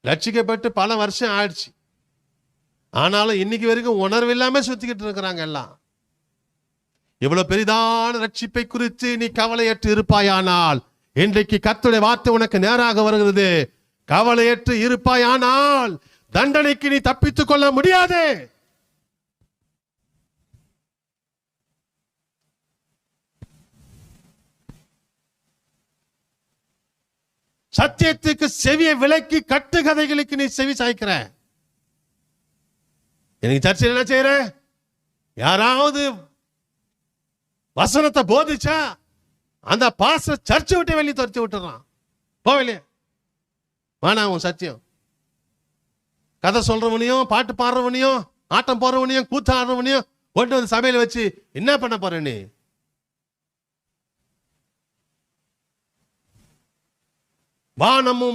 ரட்சிக்கப்பட்டு பல வருஷம் ஆயிடுச்சு. ஆனாலும் இன்னைக்கு வரைக்கும் உணர்வு இல்லாம சுத்திக்கிட்டு இருக்கிறாங்க எல்லாம். இவ்வளவு பெரிதான ரட்சிப்பை குறித்து நீ கவலையற்று இருப்பாயானால், இன்றைக்கு கர்த்தருடைய வார்த்தை உனக்கு நேராக வருகிறது. கவலையற்று இருப்பாயானால் தண்டனைக்கு நீ தப்பித்துக் கொள்ள முடியாது. சத்தியத்துக்கு செவியை விலக்கி கட்டுக்கதைகளுக்கு நீ செவி சாய்க்கிற. எனக்கு சர்ச்சையில் என்ன செய்யற? யாராவது வசனத்தை போதிச்சா அந்த பாஸ்டர் சர்ச்சை விட்டு வெளியே துரத்தி விட்டுறான். போகலையே வேணா உன் சத்தியம். கதை சொல்றவனையும் பாட்டு பாடுறவனையும் ஆட்டம் போறவனையும் கூத்தாடுறவனையும் கொண்டு வந்து சபையில வச்சு என்ன பண்ண போற நீ? வானமும்